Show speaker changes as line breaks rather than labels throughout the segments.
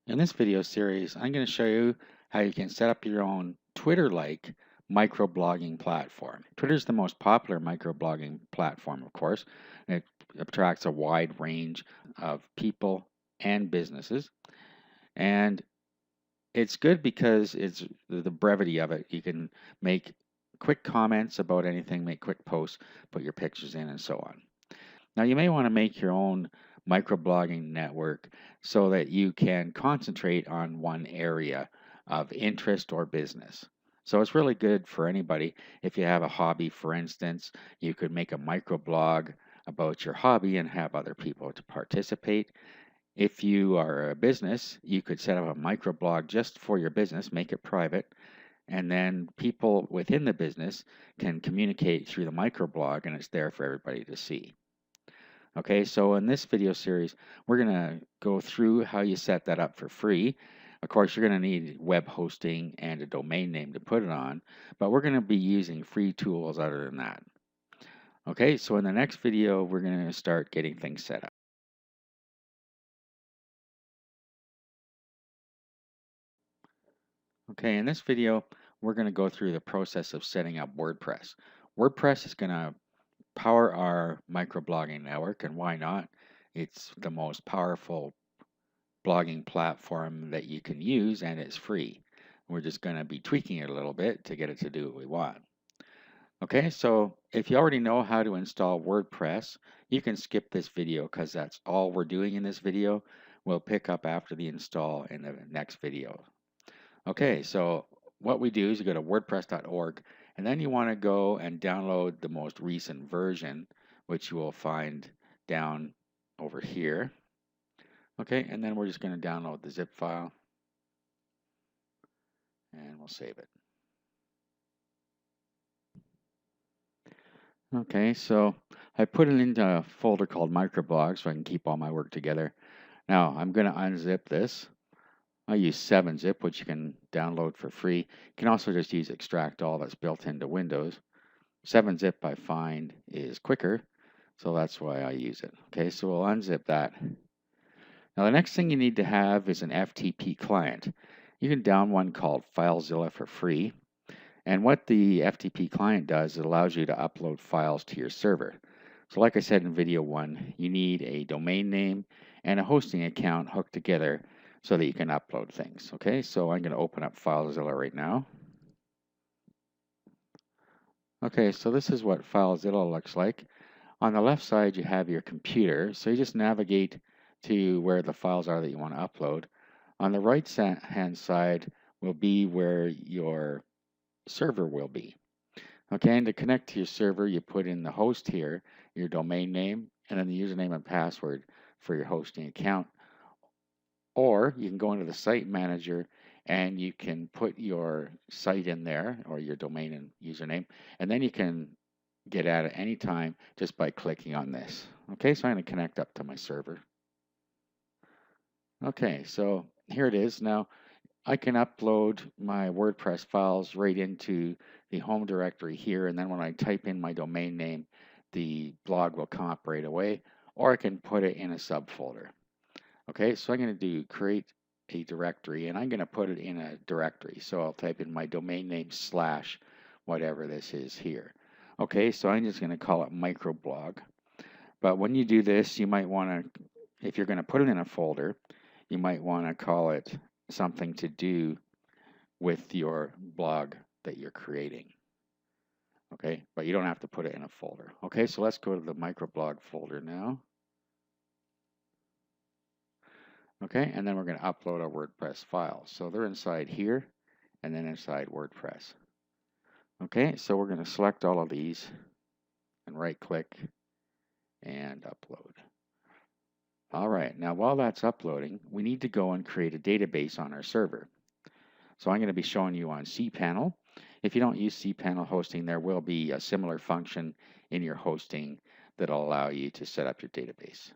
In this video series, I'm going to show you how you can set up your own Twitter-like microblogging platform. Twitter is the most popular microblogging platform, of course. It attracts a wide range of people and businesses. And it's good because it's the brevity of it. You can make quick comments about anything, make quick posts, put your pictures in, and so on. Now, you may want to make your own microblogging network so that you can concentrate on one area of interest or business. So it's really good for anybody. If you have a hobby, for instance, you could make a microblog about your hobby and have other people to participate. If you are a business, you could set up a microblog just for your business, make it private, and then people within the business can communicate through the microblog and it's there for everybody to see. Okay, so in this video series, we're going to go through how you set that up for free. Of course, you're going to need web hosting and a domain name to put it on, but we're going to be using free tools other than that. Okay, so in the next video, we're going to start getting things set up. Okay, in this video, we're going to go through the process of setting up WordPress. WordPress is going to power our microblogging network, and why not? It's the most powerful blogging platform that you can use, and it's free. We're just going to be tweaking it a little bit to get it to do what we want. Okay, so if you already know how to install WordPress, you can skip this video because that's all we're doing in this video. We'll pick up after the install in the next video. Okay, so what we do is you go to wordpress.org, and then you want to go and download the most recent version, which you will find down over here. Okay, and then we're just going to download the zip file, and we'll save it. Okay, so I put it into a folder called Microblog so I can keep all my work together. Now I'm going to unzip this. I use 7-zip, which you can download for free. You can also just use extract all that's built into Windows. 7-zip I find is quicker, so that's why I use it. Okay, so we'll unzip that. Now the next thing you need to have is an FTP client. You can download one called FileZilla for free. And what the FTP client does, it allows you to upload files to your server. So like I said in video 1, you need a domain name and a hosting account hooked together so that you can upload things. Okay, so I'm going to open up FileZilla right now. Okay, so this is what FileZilla looks like. On the left side, you have your computer. So you just navigate to where the files are that you want to upload. On the right hand side will be where your server will be. Okay, and to connect to your server, you put in the host here, your domain name, and then the username and password for your hosting account. Or you can go into the site manager and you can put your site in there or your domain and username, and then you can get at it anytime just by clicking on this. Okay, so I'm going to connect up to my server. Okay, so here it is. Now, I can upload my WordPress files right into the home directory here, and then when I type in my domain name, the blog will come up right away, or I can put it in a subfolder. Okay, so I'm going to do create a directory, and I'm going to put it in a directory. So I'll type in my domain name / whatever this is here. Okay, so I'm just going to call it microblog. But when you do this, you might want to, if you're going to put it in a folder, you might want to call it something to do with your blog that you're creating. Okay, but you don't have to put it in a folder. Okay, so let's go to the microblog folder now. Okay, and then we're going to upload our WordPress files. So they're inside here and then inside WordPress. Okay, so we're going to select all of these and right click and upload. All right, now while that's uploading, we need to go and create a database on our server. So I'm going to be showing you on cPanel. If you don't use cPanel hosting, there will be a similar function in your hosting that'll allow you to set up your database.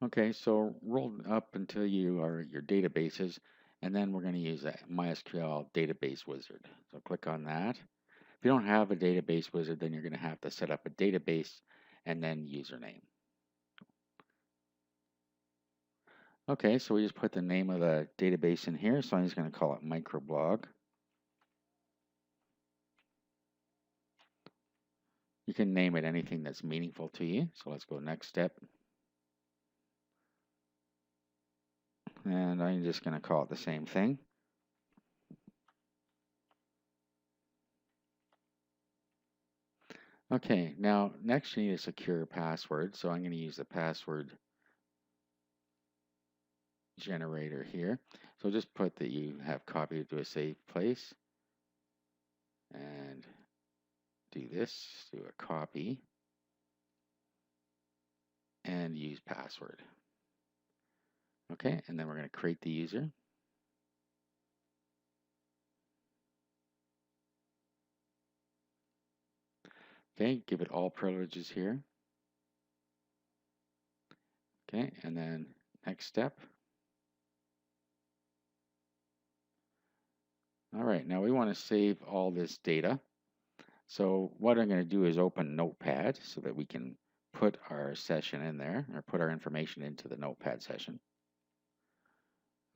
Okay, so roll up until you are your databases, and then we're going to use a MySQL database wizard. So click on that. If you don't have a database wizard, then you're going to have to set up a database and then username. Okay, so we just put the name of the database in here, so I'm just going to call it Microblog. You can name it anything that's meaningful to you. So let's go next step. And I'm just going to call it the same thing. Okay, now next you need a secure password. So I'm going to use the password generator here. So just put that you have copied it to a safe place. And do this, do a copy, and use password. Okay, and then we're going to create the user. Okay, give it all privileges here. Okay, and then next step. All right, now we want to save all this data. So what I'm going to do is open Notepad so that we can put our session in there, or put our information into the Notepad session.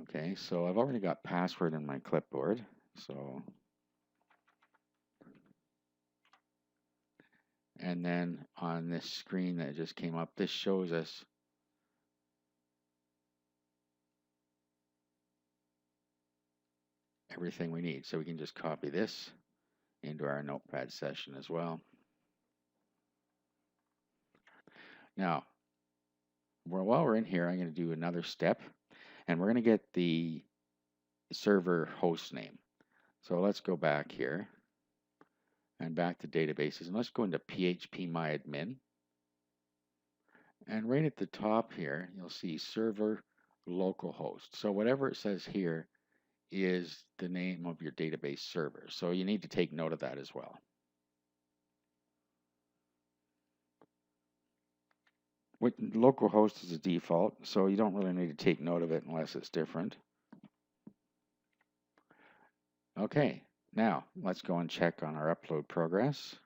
Okay, so I've already got password in my clipboard. So, and then on this screen that just came up, this shows us everything we need. So we can just copy this into our Notepad session as well. Now, while we're in here, I'm going to do another step, and we're going to get the server host name. So let's go back here and back to databases, and let's go into phpMyAdmin. And right at the top here, you'll see server localhost. So whatever it says here is the name of your database server. So you need to take note of that as well. Localhost is a default, so you don't really need to take note of it unless it's different. Okay, now let's go and check on our upload progress.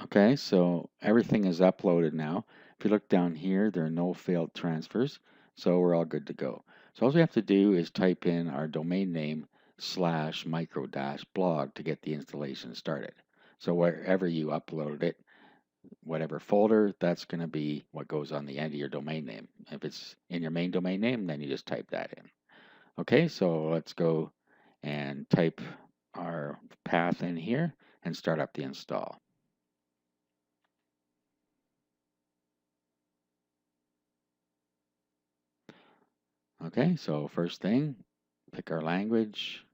Okay, so everything is uploaded now. If you look down here, there are no failed transfers, so we're all good to go. So all we have to do is type in our domain name /micro-blog to get the installation started. So wherever you uploaded it, whatever folder, that's going to be what goes on the end of your domain name. If it's in your main domain name, then you just type that in. Okay, so let's go and type our path in here and start up the install. Okay, so first thing, pick our language.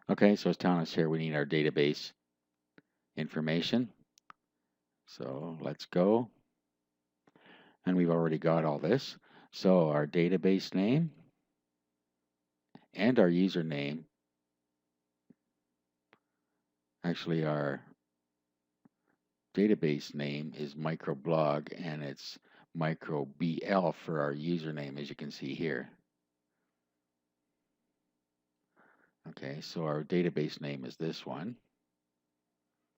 Okay, so it's telling us here we need our database information. So let's go. And we've already got all this. So our database name and our username, actually our database name is Microblog, and it's MicroBL for our username, as you can see here. Okay, so our database name is this one.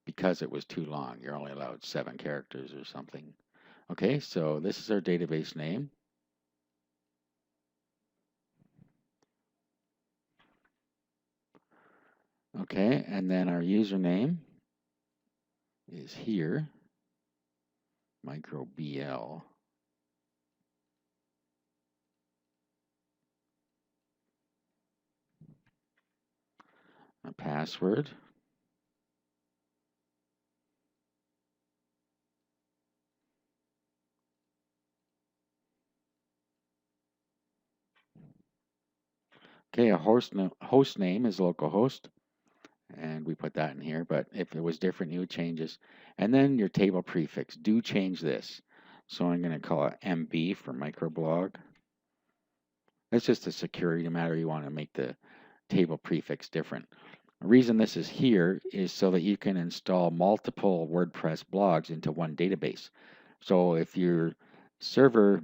Because it was too long, you're only allowed 7 characters or something. Okay, so this is our database name. Okay, and then our username is here, MicroBL. A password. Okay, a host name is localhost, and we put that in here, but if it was different, you would change this. And then your table prefix, do change this. So I'm going to call it MB for microblog. That's just a security matter. You want to make the table prefix different. The reason this is here is so that you can install multiple WordPress blogs into one database. So if your server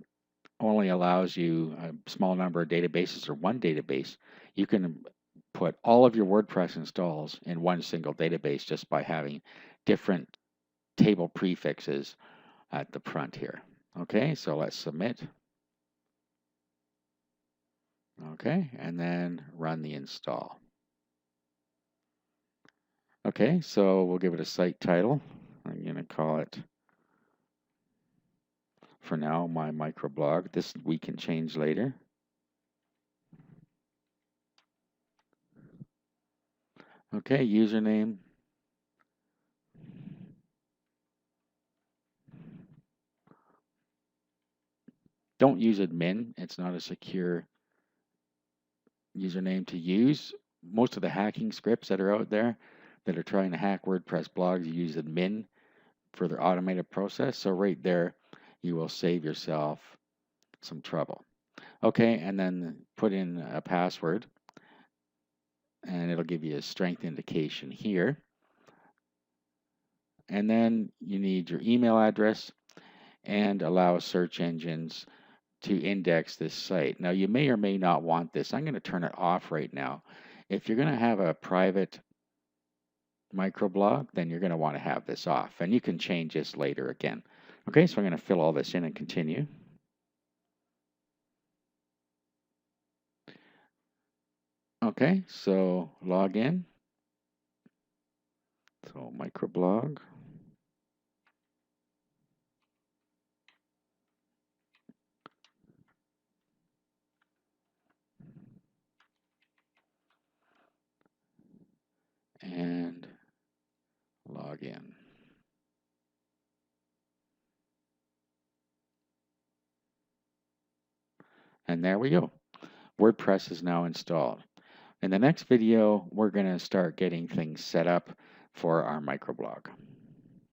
only allows you a small number of databases or one database, you can put all of your WordPress installs in one single database just by having different table prefixes at the front here. Okay, so let's submit. Okay, and then run the install. Okay, so we'll give it a site title. I'm going to call it, for now, my microblog. This we can change later. Okay, username. Don't use admin. It's not a secure username to use. Most of the hacking scripts that are out there that are trying to hack WordPress blogs use admin for their automated process. So right there, you will save yourself some trouble. Okay, and then put in a password, and it'll give you a strength indication here. And then you need your email address and allow search engines to index this site. Now, you may or may not want this. I'm going to turn it off right now. If you're going to have a private microblog, then you're going to want to have this off. And you can change this later again. Okay, so I'm going to fill all this in and continue. Okay, so log in. So microblog. And log in. And there we go. WordPress is now installed. In the next video, we're going to start getting things set up for our microblog.